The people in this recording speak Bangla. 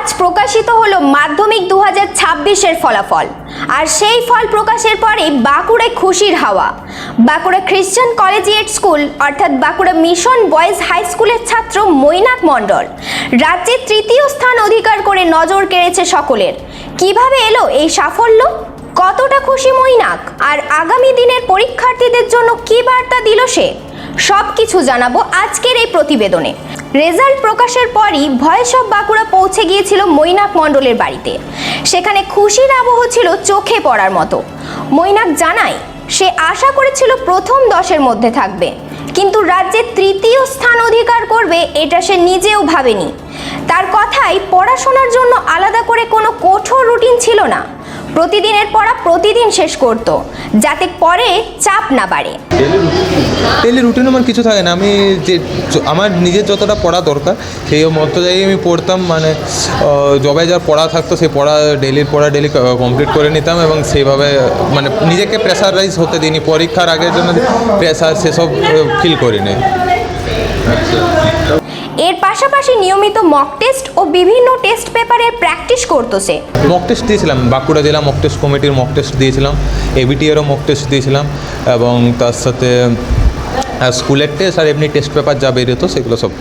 আজ প্রকাশিত হলো মাধ্যমিক 2026-এর ফলাফল। আর সেই ফল প্রকাশের পরেই বাঁকুড়ায় খুশির হাওয়া। বাঁকুড়া খ্রিস্টান কলেজিয়েট স্কুল অর্থাৎ বাঁকুড়া মিশন বয়েজ হাই স্কুলের ছাত্র মৈনাক মণ্ডল রাজ্যে তৃতীয় স্থান অধিকার করে নজর কেড়েছে সকলের। কিভাবে এলো এই সাফল্য, কতটা খুশি মৈনাক, আর আগামী দিনের পরীক্ষার্থীদের জন্য কী বার্তা দিল সে, সব কিছু জানাবো আজকের এই প্রতিবেদনে। রেজাল্ট প্রকাশের পরই ভয়েস অফ বাঁকুড়া পৌঁছে গিয়েছিল মৈনাক মণ্ডলের বাড়িতে। সেখানে খুশির আবহ ছিল চোখে পড়ার মতো। মৈনাক জানায় সে আশা করেছিল প্রথম 10-এর মধ্যে থাকবে, কিন্তু রাজ্যে তৃতীয় স্থান অধিকার করবে এটা সে নিজেও ভাবেনি। তার কথায় পড়াশোনার জন্য আলাদা করে কোনো কঠোর রুটিন ছিল না। প্রতিদিনের পড়া প্রতিদিন শেষ করত, যাতে পরে চাপ না বাড়ে। ডেলি রুটিন আমার কিছু থাকে না। আমি যে আমার নিজের যতটা পড়া দরকার সেই মতো জায়গায় আমি পড়তাম। মানে জবে যার পড়া থাকতো সেই ডেলির পড়া ডেলি কমপ্লিট করে নিতাম এবং সেইভাবে মানে নিজেকে প্রেশারাইজ হতে দিইনি। পরীক্ষার আগের জন্য প্রেশার সেসব ফিল করিনি। এর পাশাপাশি নিয়মিত মক টেস্ট ও বিভিন্ন টেস্ট পেপারের প্র্যাকটিস করতো সে। মক টেস্ট দিয়েছিলাম, বাঁকুড়া জেলা মক টেস্ট কমিটির মক টেস্ট দিয়েছিলাম, এবিটিএরও মক টেস্ট দিয়েছিলাম এবং তার সাথে স্কুলের টেস্ট আর এমনি টেস্ট পেপার যা বেরোতো সেগুলো সব